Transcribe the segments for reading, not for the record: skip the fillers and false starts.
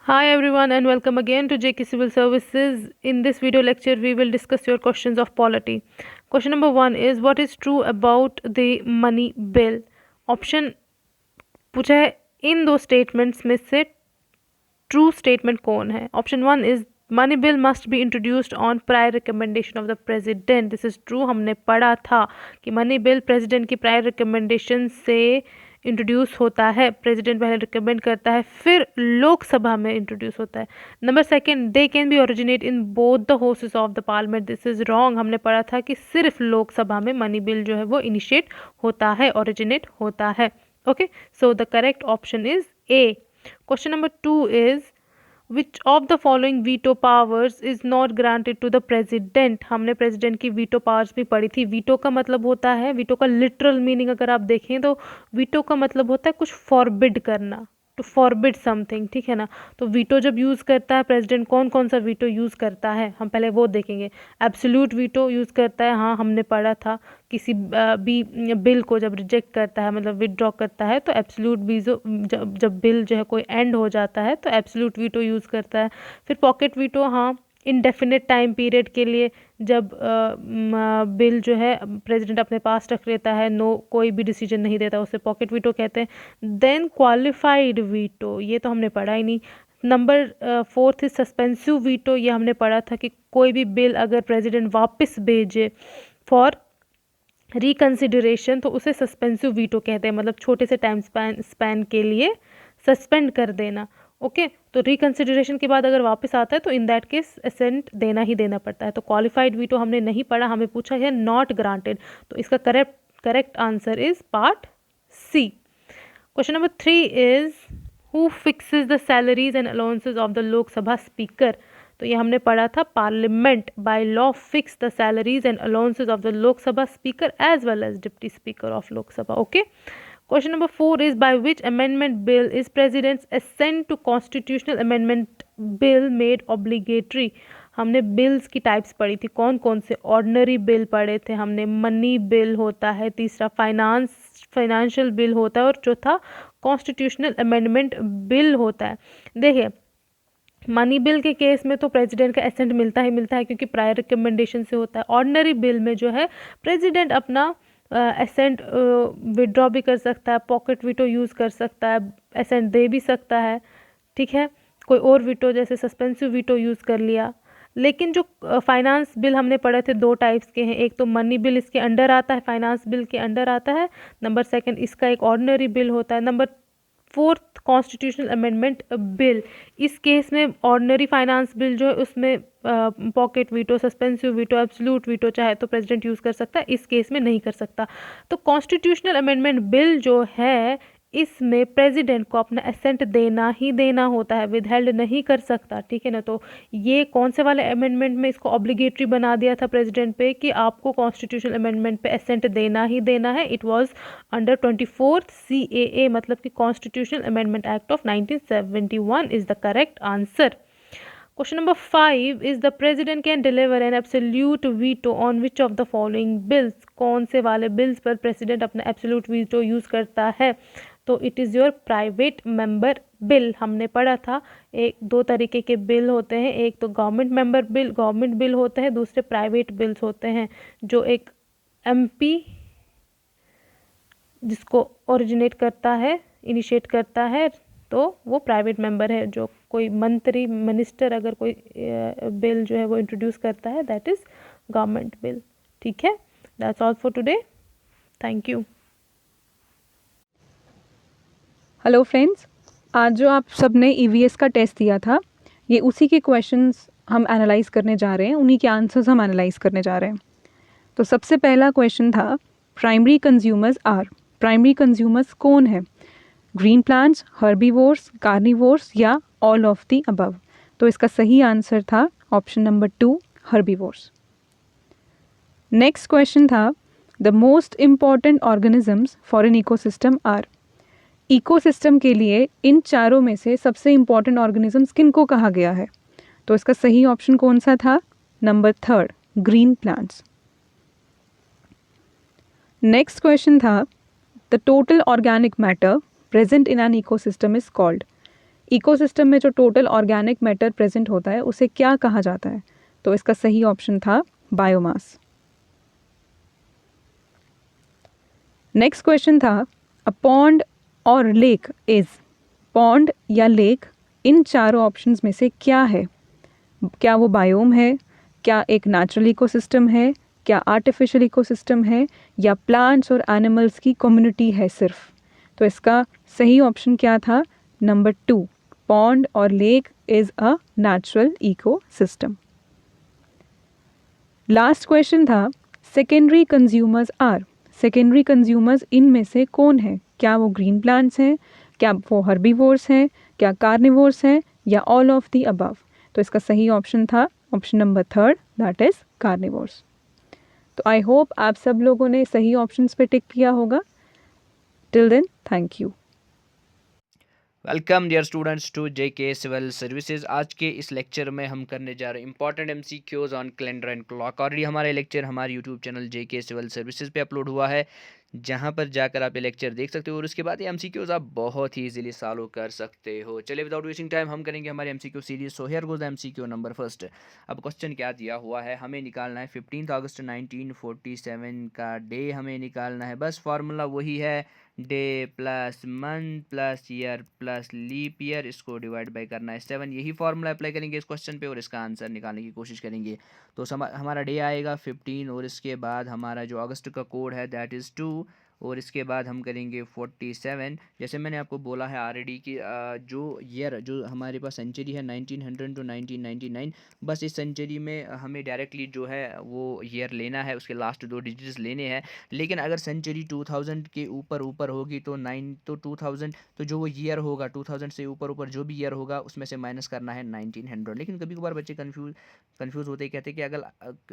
Hi everyone and welcome again to JK Civil Services. In this video lecture, we will discuss your questions of polity. Question number 1 is what is true about the money bill? Option पूछा है इन दो statements में से true statement कौन है? Option 1 is money bill must be introduced on prior recommendation of the president. This is true. हमने पढ़ा था कि money bill president की prior recommendation से इंट्रोड्यूस होता है, प्रेसिडेंट पहले रिकमेंड करता है फिर लोकसभा में इंट्रोड्यूस होता है. Number second, they can be originate in both the houses of the parliament. This is wrong. हमने पढ़ा था कि सिर्फ लोकसभा में मनी बिल जो है वो इनिशिएट होता है, ओरिजिनेट होता है. Okay, so the correct option is A. Question number 2 is which of the following veto powers is not granted to the president. हमने प्रेसिडेंट की वीटो पावर्स भी पढ़ी थी. वीटो का मतलब होता है, वीटो का लिटरल मीनिंग अगर आप देखें तो वीटो का मतलब होता है कुछ फॉरबिड करना, टू फॉरबिड समथिंग. ठीक है ना. तो वीटो जब यूज़ करता है प्रेसिडेंट, कौन कौन सा वीटो यूज़ करता है हम पहले वो देखेंगे. एब्सोल्यूट वीटो यूज़ करता है, हाँ हमने पढ़ा था. किसी भी बिल को जब रिजेक्ट करता है, मतलब विदड्रॉ करता है, तो एब्सोल्यूट वीजो जब बिल जो है कोई एंड हो जाता है तो एब्सोल्यूट वीटो यूज़ करता है. फिर पॉकेट वीटो, हाँ इनडेफिनेट टाइम पीरियड के लिए जब बिल जो है प्रेसिडेंट अपने पास रख लेता है, नो कोई भी डिसीजन नहीं देता, उसे पॉकेट वीटो कहते हैं. देन क्वालिफाइड वीटो, ये तो हमने पढ़ा ही नहीं. Number 4 is suspensive veto. ये हमने पढ़ा था कि कोई भी बिल अगर प्रेसिडेंट वापस भेजे फॉर रिकन्सिडरेशन तो उसे सस्पेंसिव वीटो कहते हैं, मतलब छोटे से टाइम स्पैन के लिए सस्पेंड कर देना. ओके, तो रिकन्सिडरेशन के बाद अगर वापस आता है तो इन दैट केस असेंट देना ही देना पड़ता है. तो क्वालिफाइड वीटो हमने नहीं पढ़ा, हमें पूछा है नॉट ग्रांटेड, तो इसका correct answer is part C. Question number 3 is who fixes the salaries and allowances of the Lok Sabha speaker. तो ये हमने पढ़ा था, parliament by law fix the salaries and allowances of the Lok Sabha speaker as well as deputy speaker of Lok Sabha. Okay. Question number 4 is by which amendment bill is president's assent to constitutional amendment bill made obligatory. हमने bills की types पढ़ी थी, कौन कौन से. Ordinary bill पढ़े थे हमने, मनी बिल होता है, तीसरा फाइनेंशियल बिल होता है और चौथा कॉन्स्टिट्यूशनल अमेंडमेंट बिल होता है. देखिए मनी बिल के केस में तो प्रेसिडेंट का एसेंट मिलता है क्योंकि प्रायर रिकमेंडेशन से होता है. ऑर्डिनरी बिल में जो है प्रेसिडेंट अपना एसेंट विड्रॉ भी कर सकता है, पॉकेट वीटो यूज़ कर सकता है, एसेंट दे भी सकता है. ठीक है, कोई और वीटो जैसे सस्पेंसिव वीटो यूज़ कर लिया. लेकिन जो फाइनेंस बिल हमने पढ़े थे दो टाइप्स के हैं, एक तो मनी बिल इसके अंडर आता है, फाइनेंस बिल के अंडर आता है. नंबर सेकंड इसका एक ऑर्डिनरी बिल होता है. नंबर 4 कॉन्स्टिट्यूशनल अमेंडमेंट बिल, इस केस में ऑर्डिनरी फाइनेंस बिल जो है उसमें pocket veto, suspensive veto, absolute veto चाहे तो प्रेसिडेंट यूज़ कर सकता है, इस केस में नहीं कर सकता. तो कॉन्स्टिट्यूशनल अमेंडमेंट बिल जो है इसमें प्रेसिडेंट को अपना एसेंट देना ही देना होता है, विदहेल्ड नहीं कर सकता. ठीक है ना. तो ये कौन से वाले अमेंडमेंट में इसको ऑब्लिगेटरी बना दिया था प्रेसिडेंट पे कि आपको कॉन्स्टिट्यूशनल अमेंडमेंट पे एसेंट देना ही देना है. It was under 24th CAA, मतलब कि constitutional amendment act of 1971 is the correct answer. Question number 5 is the president can deliver an absolute veto on which of the following bills. कौन से वाले bills पर president अपना absolute veto use करता है. तो it is your private member bill. हमने पढ़ा था एक दो तरीके के बिल होते हैं, एक तो गवर्नमेंट बिल होते हैं, दूसरे प्राइवेट बिल्स होते हैं. जो एक MP जिसको ओरिजिनेट करता है, इनिशिएट करता है, तो वो प्राइवेट मेंबर है. जो कोई मंत्री मिनिस्टर अगर कोई बिल जो है वो इंट्रोड्यूस करता है, दैट इज़ गवर्नमेंट बिल. ठीक है, that's all for today. Thank you. Hello friends, आज जो आप सब ने EVS का टेस्ट दिया था, ये उसी के क्वेश्चंस हम एनालाइज करने जा रहे हैं, उन्हीं के आंसर्स हम एनालाइज करने जा रहे हैं. तो सबसे पहला क्वेश्चन था primary consumers are. Primary consumers कौन है? ग्रीन प्लांट्स, हर्बीवोर्स, कार्निवोर्स या ऑल ऑफ द अबव. तो इसका सही आंसर था option number 2, herbivores. Next question था the most important organisms for an ecosystem are. Ecosystem के लिए इन चारों में से सबसे इम्पॉर्टेंट ऑर्गेनिजम्स किन को कहा गया है? तो इसका सही ऑप्शन कौन सा था? Number 3, green plants. Next question था the total organic matter present in an ecosystem is called. Ecosystem में जो टोटल ऑर्गेनिक मैटर प्रेजेंट होता है उसे क्या कहा जाता है? तो इसका सही ऑप्शन था बायोमास। नेक्स्ट क्वेश्चन था अ पॉन्ड और लेक इज, पॉन्ड या लेक इन चारों ऑप्शंस में से क्या है? क्या वो बायोम है, क्या एक नेचुरल इकोसिस्टम है, क्या आर्टिफिशियल इकोसिस्टम है, या प्लांट्स और एनिमल्स की कम्युनिटी है सिर्फ? तो इसका सही ऑप्शन क्या था? नंबर 2, पॉन्ड और lake is a natural ecosystem. Last question था secondary consumers are, secondary consumers इनमें से कौन है? क्या वो ग्रीन प्लांट्स हैं, क्या वो हर्बीवोर्स हैं, क्या कार्निवोर्स हैं, या ऑल ऑफ द अबव? तो इसका सही ऑप्शन था option number 3, that is carnivores. तो आई होप आप सब लोगों ने सही ऑप्शंस पे टिक किया होगा। Till then thank you. Welcome dear students to JK civil services. आज के इस लेक्चर में हम करने जा रहे हैं important MCQs on calendar and clock. Already हमारा लेक्चर हमारे यूट्यूब चैनल जेके सिविल सर्विसेज पे अपलोड हुआ है, जहां पर जाकर आप ये लेक्चर देख सकते हो और उसके बाद ये एमसीक्यूज आप बहुत ही इजीली सॉल्व कर सकते हो। चलिए विदाउट वेस्टिंग टाइम हम करेंगे हमारे MCQ series. So here goes MCQ number first. अब क्वेश्चन क्या दिया हुआ है, हमें निकालना है 15 अगस्त 1947 का डे हमें निकालना है। बस फार्मूला वही है, day plus month plus year plus leap year, इसको डिवाइड बाय करना है 7। यही फार्मूला अप्लाई करेंगे इस क्वेश्चन पे और इसका आंसर निकालने की कोशिश करेंगे। तो हमारा डे आएगा 15 और इसके बाद हमारा जो अगस्त का कोड है दैट इज़ 2 और इसके बाद हम करेंगे 47। जैसे मैंने आपको बोला है ऑलरेडी कि जो ईयर जो हमारे पास सेंचुरी है 1900 टू 1999, बस इस सेंचुरी में हमें डायरेक्टली जो है वो ईयर लेना है, उसके लास्ट 2 डिजिट्स लेने हैं। लेकिन अगर सेंचुरी 2000 के ऊपर ऊपर होगी तो 2000, तो जो वो ईयर होगा 2000 से ऊपर ऊपर जो भी ईयर होगा उसमें से माइनस करना है 1900। लेकिन कभी कभार बच्चे कंफ्यूज होते कहते हैं कि अगर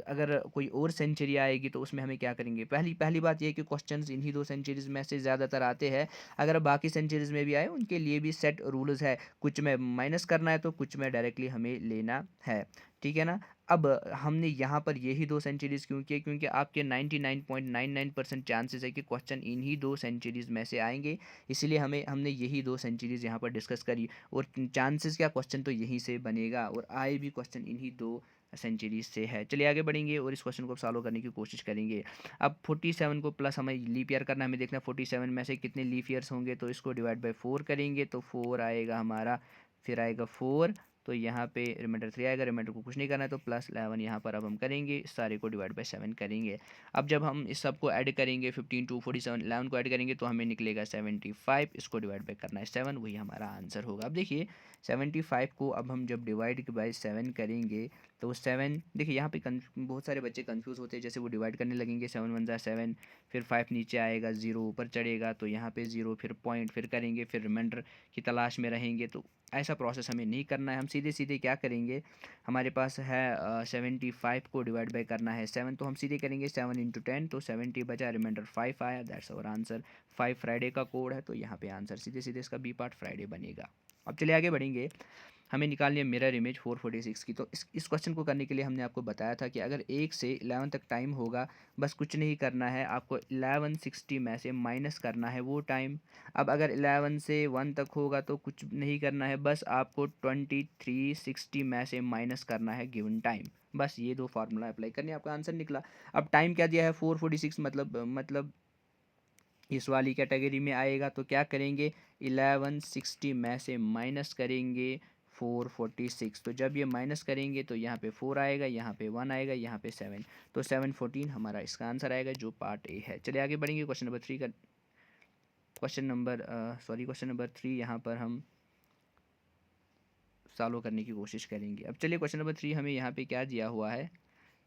अगर कोई और सेंचुरी आएगी तो उसमें हमें क्या करेंगे। पहली पहली बात यह है कि क्वेश्चंस इन्हीं 2 सेंचुरीज में से ज़्यादातर आते हैं। अगर बाकी सेंचुरीज में भी आए उनके लिए भी सेट रूल्स है, कुछ में माइनस करना है तो कुछ में डायरेक्टली हमें लेना है, ठीक है ना। अब हमने यहाँ पर यही 2 सेंचुरीज क्यों किए, क्योंकि आपके 99.99% चांसेस है कि क्वेश्चन इन्हीं 2 सेंचुरीज में से आएंगे, इसलिए हमने यही 2 सेंचुरीज यहाँ पर डिस्कस करी और चांसेस क्या, क्वेश्चन तो यहीं से बनेगा और आए भी क्वेश्चन इन्हीं 2 सेंचुरीज से है। चलिए आगे बढ़ेंगे और इस क्वेश्चन को सॉल्व करने की कोशिश करेंगे। अब 47 को प्लस हमें लीप ईयर करना है, हमें देखना 47 में से कितने लीप ईयर्स होंगे, तो इसको डिवाइड बाय 4 करेंगे तो 4 आएगा हमारा, फिर आएगा 4, तो यहाँ पे रिमाइंडर 3 आएगा, रिमाइंडर को कुछ नहीं करना है तो प्लस 11 यहाँ पर अब हम करेंगे, इस सारे को डिवाइड बाय 7 करेंगे। अब जब हम इस सब को ऐड करेंगे 15 टू 47 11 को ऐड करेंगे तो हमें निकलेगा 75, इसको डिवाइड बाय करना है 7, वही हमारा आंसर होगा। अब देखिए 75 को अब हम जब डिवाइड बाय 7 करेंगे तो 7, देखिए यहाँ पे बहुत सारे बच्चे कंफ्यूज होते हैं, जैसे वो डिवाइड करने लगेंगे 7 1 जा 7, फिर 5 नीचे आएगा, 0 ऊपर चढ़ेगा तो यहाँ पे 0, फिर पॉइंट फिर करेंगे, फिर रिमाइंडर की तलाश में रहेंगे। तो ऐसा प्रोसेस हमें नहीं करना है, हम सीधे सीधे क्या करेंगे, हमारे पास है 75 को डिवाइड बाय करना है 7, तो हम सीधे करेंगे 7 इंटू 10, तो 70 बचा, रिमाइंडर 5 आया, दैट्स आवर आंसर। 5 फ्राइडे का कोड है तो यहाँ पे आंसर सीधे सीधे इसका बी पार्ट फ्राइडे बनेगा। अब चलिए आगे बढ़ेंगे, हमें निकालनी है मिरर इमेज 446 की। तो इस क्वेश्चन को करने के लिए हमने आपको बताया था कि अगर 1 से 11 तक टाइम होगा, बस कुछ नहीं करना है, आपको 1160 में से माइनस करना है वो टाइम। अब अगर 11 से 1 तक होगा तो कुछ नहीं करना है, बस आपको 2360 में से माइनस करना है गिवन टाइम। बस ये 2 फार्मूला अप्लाई करने, आपका आंसर निकला। अब टाइम क्या दिया है 446, मतलब इस वाली कैटेगरी में आएगा, तो क्या करेंगे 1160 में से माइनस करेंगे 446, तो जब ये माइनस करेंगे तो यहाँ पे 4 आएगा, यहाँ पे 1 आएगा, यहाँ पे 7, तो 714 हमारा इसका आंसर आएगा जो पार्ट ए है। चलिए आगे बढ़ेंगे क्वेश्चन नंबर 3 का, क्वेश्चन नंबर 3 यहाँ पर हम सॉल्व करने की कोशिश करेंगे। अब चलिए क्वेश्चन नंबर 3 हमें यहाँ पे क्या दिया हुआ है,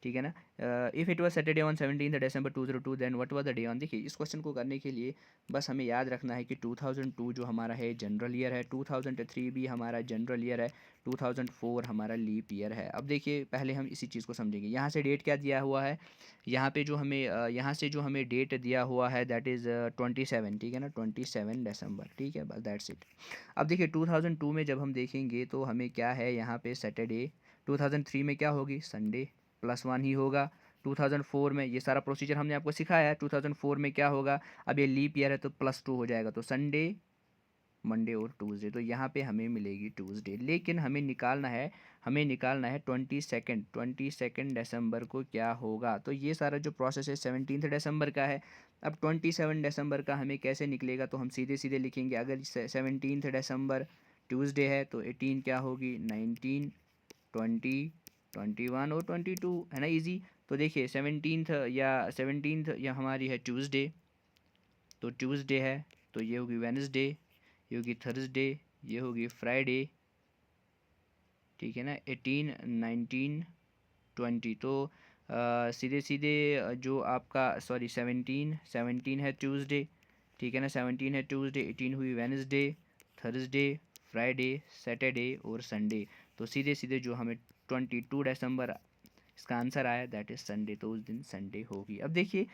ठीक है ना। If it was Saturday on 17 December 2002 then what was the day on. देखिए इस क्वेश्चन को करने के लिए बस हमें याद रखना है कि 2002 जो हमारा है जनरल ईयर है, 2003 भी हमारा जनरल ईयर है, 2004 हमारा लीप ईयर है। अब देखिए पहले हम इसी चीज़ को समझेंगे, यहाँ से डेट क्या दिया हुआ है, यहाँ पे जो हमें यहाँ से जो हमें डेट दिया हुआ है दैट इज़ 27, ठीक है ना, 27 दिसंबर, ठीक है, बस दैट्स इट। अब देखिए 2002 में जब हम देखेंगे तो हमें क्या है यहाँ पे सैटरडे, 2003 में क्या होगी संडे, +1 ही होगा। 2004 में ये सारा प्रोसीजर हमने आपको सिखाया है, 2004 में क्या होगा, अब ये लीप ईयर है तो +2 हो जाएगा, तो संडे मंडे और ट्यूसडे, तो यहाँ पे हमें मिलेगी ट्यूसडे। लेकिन हमें निकालना है 22 दिसंबर को क्या होगा। तो ये सारा जो प्रोसेस है 17 दिसंबर का है। अब 27 दिसंबर का हमें कैसे निकलेगा, तो हम सीधे सीधे लिखेंगे। अगर 17 दिसंबर ट्यूसडे है तो 18 क्या होगी, 19, 20, 21 और 22, है ना, इजी। तो देखिए 17 या हमारी है ट्यूसडे, तो ट्यूसडे है तो ये होगी वेडनेसडे, ये होगी थर्सडे, ये होगी फ्राइडे, ठीक है ना, 18, 19, 20। तो सीधे सीधे जो आपका 17 है ट्यूसडे, ठीक है ना, 17 है ट्यूसडे, 18 हुई वेडनेसडे, थर्सडे, फ्राइडे, सैटरडे और संडे। तो सीधे सीधे जो हमें 22 दिसंबर इसका आंसर आया दैट इज़ संडे, तो उस दिन संडे होगी। अब देखिए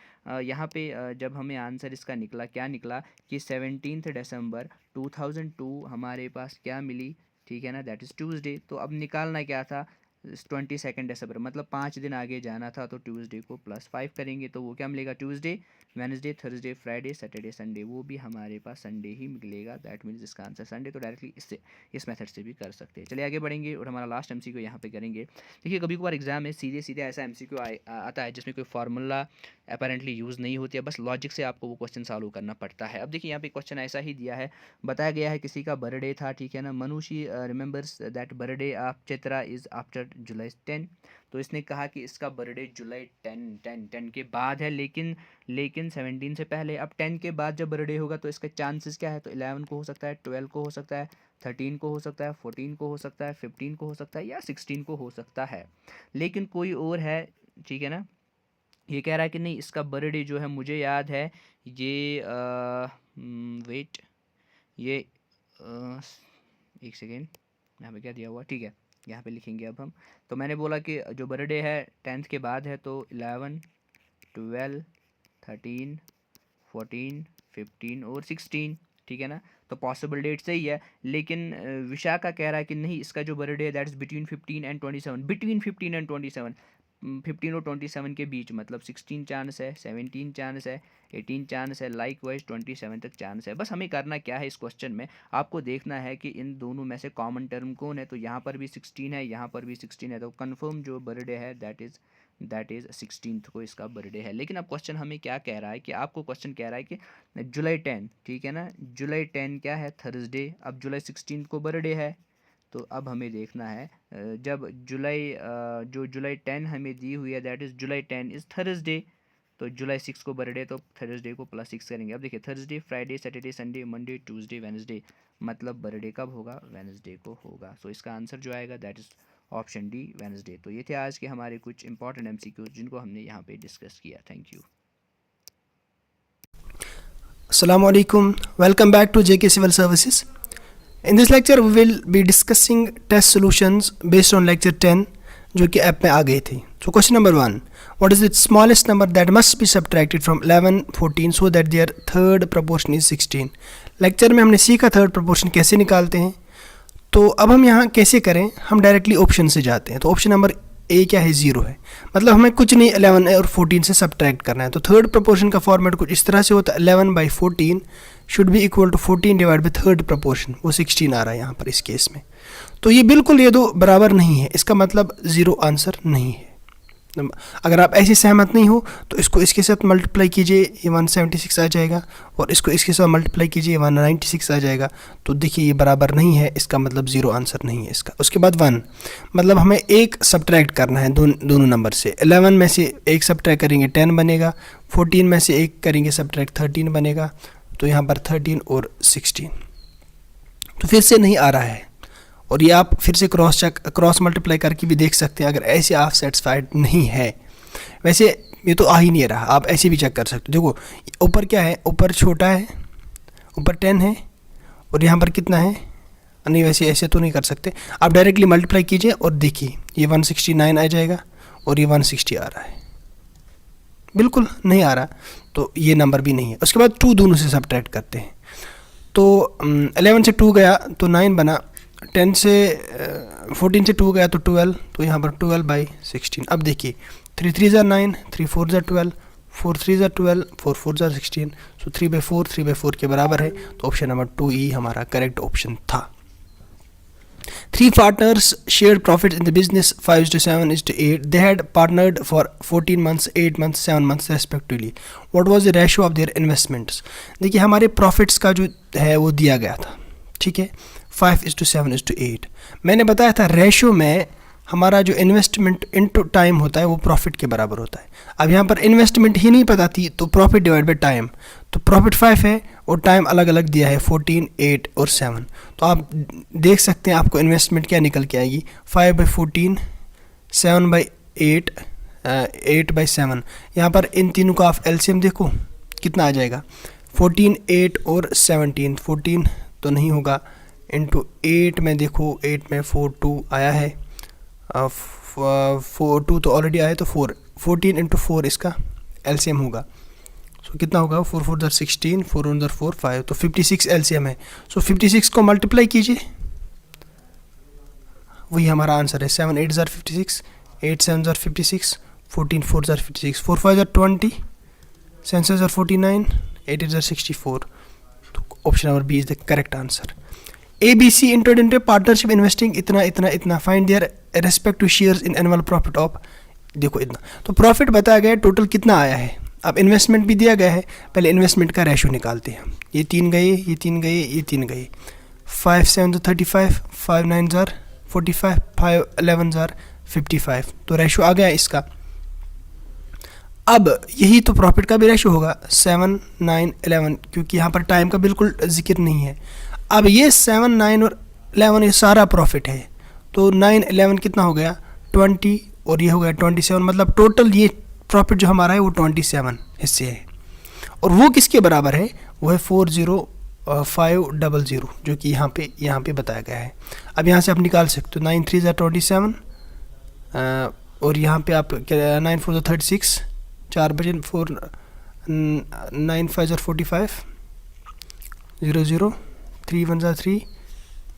यहाँ पे जब हमें आंसर इसका निकला, क्या निकला कि 17 दिसंबर 2002 हमारे पास क्या मिली, ठीक है ना, दैट इज़ ट्यूसडे। तो अब निकालना क्या था, 22 दिसंबर, मतलब 5 दिन आगे जाना था, तो ट्यूसडे को +5 करेंगे तो वो क्या मिलेगा, Tuesday, Wednesday, Thursday, Friday, Saturday, Sunday, वो भी हमारे पास संडे ही मिलेगा। दैट मीन्स इसका आंसर संडे। तो डायरेक्टली इस मेथड से भी कर सकते हैं। चलिए आगे बढ़ेंगे और हमारा लास्ट एमसीक्यू यहाँ पे करेंगे। देखिए कभी कभार एग्जाम में सीधे सीधे ऐसा एमसीक्यू आता है जिसमें कोई फार्मूला अपेरेंटली यूज़ नहीं होती है, बस लॉजिक से आपको वो क्वेश्चन सॉल्व करना पड़ता है। अब देखिए यहाँ पे क्वेश्चन ऐसा ही दिया है, बताया गया है किसी का बर्थडे था, ठीक है ना, Manushi remembers that birthday of Chitra is after July 10। तो इसने कहा कि इसका बर्थडे जुलाई 10 के बाद है, लेकिन 17 से पहले। अब 10 के बाद जब बर्थडे होगा तो इसका चांसेस क्या है, तो 11 को हो सकता है, 12 को हो सकता है, 13 को हो सकता है, 14 को हो सकता है, 15 को हो सकता है या 16 को हो सकता है। लेकिन कोई और है, ठीक है ना, ये कह रहा है कि नहीं इसका बर्थडे जो है मुझे याद है ये वेट ये एक सेकेंड, यहाँ पे क्या दिया हुआ, ठीक है यहाँ पे लिखेंगे अब हम। तो मैंने बोला कि जो बर्थडे है 10th के बाद है, तो 11, 12, 13, 14, 15 और 16, ठीक है ना। तो पॉसिबल डेट सही है, लेकिन विशाखा कह रहा है कि नहीं इसका जो बर्थडे है that is between 15 and 27, between 15 and 27, 15 और 27 के बीच, मतलब 16 चांस है, 17 चांस है, 18 चांस है, लाइक वाइज 27 तक चांस है। बस हमें करना क्या है इस क्वेश्चन में, आपको देखना है कि इन दोनों में से कॉमन टर्म कौन है। तो यहाँ पर भी 16 है, यहाँ पर भी 16 है, तो कंफर्म जो बर्थडे है दैट इज़ 16th को इसका बर्थडे है। लेकिन अब क्वेश्चन हमें क्या कह रहा है कि आपको क्वेश्चन कह रहा है कि जुलाई 10, ठीक है ना, जुलाई 10 क्या है, थर्सडे। अब जुलाई 16 को बर्थडे है, तो अब हमें देखना है जब जुलाई 10 हमें दी हुई है that is July 10 is Thursday, तो जुलाई 6 को बर्थडे, तो थर्सडे को +6 करेंगे। अब देखिए Thursday, Friday, Saturday, Sunday, Monday, Tuesday, Wednesday, मतलब बर्थडे कब होगा, वेडनेसडे को होगा। सो इसका आंसर जो आएगा that is option D, Wednesday. तो ये थे आज के हमारे कुछ इंपॉर्टेंट एमसीक्यूज जिनको हमने यहाँ पे डिस्कस किया। Thank you. Assalamu alaikum. Welcome back to JK Civil Services. In this lecture we will be discussing test solutions based on lecture 10 जो कि ऐप में आ गई थी. So question number 1, what is the smallest number that must be subtracted from 11, 14 so that their third proportion is 16. Lecture में हमने सीखा third proportion कैसे निकालते हैं. तो अब हम यहाँ कैसे करें, हम डायरेक्टली ऑप्शन से जाते हैं. तो ऑप्शन नंबर ए क्या है, 0 है, मतलब हमें कुछ नहीं 11 और 14 से सब्ट्रैक्ट करना है. तो थर्ड प्रोपोर्शन का फॉर्मेट कुछ इस तरह से होता है, 11/14 should be equal to 14 divide by third proportion, वो 16 आ रहा है यहाँ पर इस केस में. तो ये बिल्कुल ये दो बराबर नहीं है, इसका मतलब 0 आंसर नहीं है. अगर आप ऐसे सहमत नहीं हो तो इसको इसके साथ मल्टीप्लाई कीजिए, ये 176 आ जाएगा, और इसको इसके साथ मल्टीप्लाई कीजिए 196 आ जाएगा. तो देखिए ये बराबर नहीं है, इसका मतलब 0 आंसर नहीं है इसका. उसके बाद 1, मतलब हमें एक सब्ट्रैक्ट करना है दोनों नंबर से. 11 में से एक सब्ट्रैक्ट करेंगे 10 बनेगा, 14 में से एक करेंगे सब्ट्रैक्ट 13 बनेगा. तो यहाँ पर 13 और 16, तो फिर से नहीं आ रहा है. और ये आप फिर से क्रॉस मल्टीप्लाई करके भी देख सकते हैं अगर ऐसे आप सेटिस्फाइड नहीं है. वैसे ये तो आ ही नहीं रहा, आप ऐसे भी चेक कर सकते हो. देखो ऊपर क्या है, ऊपर छोटा है, ऊपर 10 है, और यहाँ पर कितना है, नहीं वैसे ऐसे तो नहीं कर सकते. आप डायरेक्टली मल्टीप्लाई कीजिए और देखिए ये 169 आ जाएगा और ये 160 आ रहा है, बिल्कुल नहीं आ रहा. तो ये नंबर भी नहीं है. उसके बाद 2 दोनों से सब्ट्रैक्ट करते हैं. तो 11 से 2 गया तो 9 बना, 10 से 14 से 2 गया तो 12, तो यहाँ पर 12/16. अब देखिए 3 3 9, 3 4 12, 4 3 ज़ा 12, 4 4 ज़ा 16, सो 3/4 के बराबर है, तो ऑप्शन नंबर 2E हमारा करेक्ट ऑप्शन था। 3 partners shared profits in the business 5:7:8. They had partnered for 14 months, 8 months, 7 months respectively. What was the ratio of their investments? देखिए हमारे प्रॉफिट्स का जो है वो दिया गया था, ठीक है, 5:7:8। मैंने बताया था रेशियो में हमारा जो इन्वेस्टमेंट इनटू टाइम होता है वो प्रॉफिट के बराबर होता है। अब यहाँ पर इन्वेस्टमेंट ही नहीं पता थी, तो प्रॉफिट डिवाइड बाई टाइम, तो प्रॉफिट 5 है और टाइम अलग अलग दिया है 14, 8 और 7। तो आप देख सकते हैं आपको इन्वेस्टमेंट क्या निकल के आएगी, 5/14, 7/8, 8/7। यहाँ पर इन तीनों का आप एलसीएम देखो कितना आ जाएगा, 14, 8 और 17। 14 तो नहीं होगा, इंटू 8 में देखो, 8 में 4 2 आया है, 4 2 तो ऑलरेडी आया, तो 14 इंटू 4 इसका एलसीएम होगा। सो कितना होगा, 4 4 16, 4 1 4 5, तो 56 एलसीएम है। सो 56 को मल्टीप्लाई कीजिए, वही हमारा आंसर है। 7 8 56, 8 7 56, 14 4 56, 4 5 20, 7 6 49, 8 8 64। तो option number B is the correct answer. ABC entered into a partnership investing इतना find their respective shares in annual profit of, देखो इतना, तो प्रॉफिट बताया गया है टोटल कितना आया है। अब इन्वेस्टमेंट भी दिया गया है, पहले इन्वेस्टमेंट का रेशो निकालते हैं। ये 3 गए, ये 3 गए, ये 3 गए, 5 7 35, 5 9 45, 5 11 55, तो रेशो आ गया इसका। अब यही तो प्रॉफिट का भी रेशो होगा, 7 9 11, क्योंकि यहाँ पर टाइम का बिल्कुल जिक्र नहीं है। अब ये 7 9 और 11 ये सारा प्रॉफिट है, तो 9 11 कितना हो गया, 20, और ये हो गया 27, मतलब टोटल ये प्रॉफिट जो हमारा है वो 27 हिस्से है। और वो किसके बराबर है, वो है 40500, जो कि यहाँ पे बताया गया है। अब यहाँ से आप निकाल सकते हो, 9 3 27, और यहाँ पे आप 9 4 36, 4 बजे 4 9 5 45, 0 0, 3 1 3,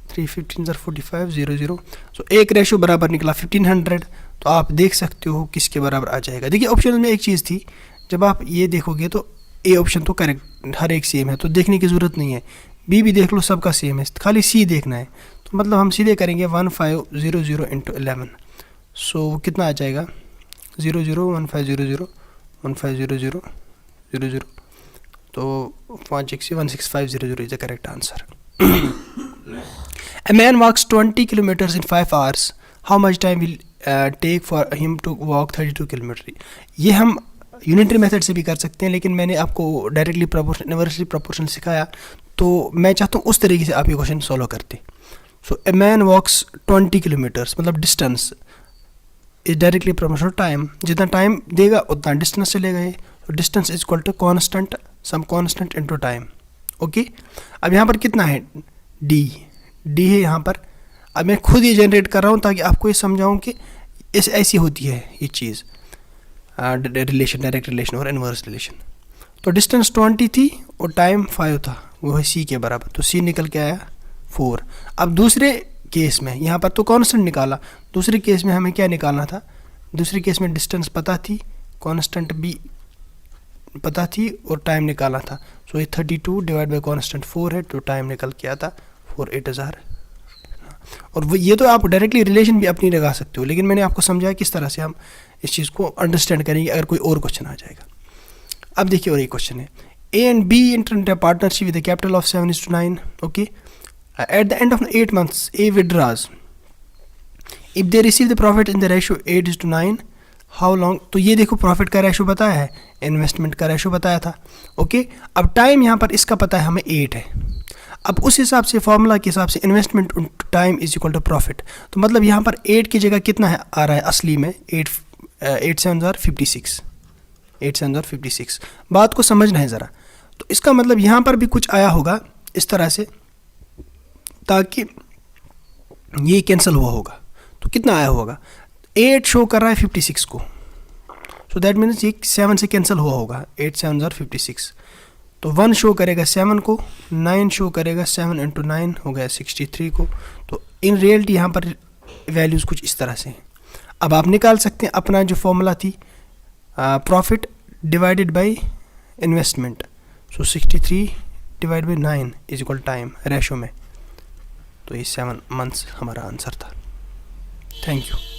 3 15 45, 0 0। सो एक रेशो बराबर निकला 1500, तो आप देख सकते हो किसके बराबर आ जाएगा। देखिए ऑप्शन में एक चीज़ थी, जब आप ये देखोगे तो ए ऑप्शन तो करेक्ट हर एक सेम है, तो देखने की ज़रूरत नहीं है। बी भी देख लो, सबका सेम है, खाली सी देखना है। तो मतलब हम सीधे करेंगे 1500 इंटू 11, सो कितना आ जाएगा, 0 0 1500 1500 0 0, तो 5 6 16500 is the correct answer. A man walks 20 kilometers in 5 hours. How much time will take for him to walk 32 kilometer? ये हम यूनिटरी मेथड से भी कर सकते हैं, लेकिन मैंने आपको डायरेक्टली प्रोपोर्शनल इन्वर्सली प्रोपोर्शनल सिखाया, तो मैं चाहता हूँ उस तरीके से आप ये क्वेश्चन सॉल्व करते। So a man walks 20 kilometres, मतलब distance is directly proportional time, जितना टाइम देगा उतना डिस्टेंस चलेगा ये, तो distance is equal to constant, some constant into time. Okay, अब यहाँ पर कितना है, डी है यहाँ पर। अब मैं खुद ये जनरेट कर रहा हूँ ताकि आपको ये समझाऊँ कि ऐसी होती है ये चीज़, रिलेशन, डायरेक्ट रिलेशन और इनवर्स रिलेशन। तो डिस्टेंस 20 थी और टाइम 5 था, वो है सी के बराबर, तो सी निकल के आया 4। अब दूसरे केस में यहाँ पर तो कॉन्स्टेंट निकाला, दूसरे केस में हमें क्या निकालना था, दूसरे केस में डिस्टेंस पता थी, कॉन्स्टेंट भी पता थी और टाइम निकाला था। सो ये 32 डिवाइड बाई कॉन्स्टेंट 4 है, तो टाइम निकल के आता 4 8000। और वो ये तो आप डायरेक्टली रिलेशन भी अपनी लगा सकते हो, लेकिन मैंने आपको समझाया किस तरह से हम इस चीज़ को अंडरस्टैंड करेंगे अगर कोई और क्वेश्चन आ जाएगा। अब देखिए और एक क्वेश्चन है, A and B enter into a partnership with a capital of 7:9। Okay, at the end of 8 months A withdraws, if they receive the profit in the ratio 8:9, how long. तो ये देखो profit का ratio बताया है, investment का ratio बताया था। Okay, अब टाइम यहाँ पर इसका पता है हमें 8 है। अब उस हिसाब से फॉर्मूला के हिसाब से investment time is equal to profit, तो मतलब यहाँ पर 8 की जगह कितना है आ रहा है असली में, 8 7 56, 8 7 56। बात को समझना है ज़रा, तो इसका मतलब यहाँ पर भी कुछ आया होगा इस तरह से, ताकि ये कैंसिल हुआ होगा। तो कितना आया होगा, 8 शो कर रहा है 56 को, सो दैट मीन्स ये 7 से कैंसिल हुआ होगा, 8 7 56। तो 1 शो करेगा 7 को, 9 शो करेगा 7 इंटू 9 हो गया 63 को। तो इन रियलिटी यहाँ पर वैल्यूज़ कुछ इस तरह से हैं। अब आप निकाल सकते हैं अपना जो फॉर्मूला थी, profit divided by investment, so 63 divide by 9 is equal time ratio में, तो ये 7 मंथ्स हमारा आंसर था। Thank you.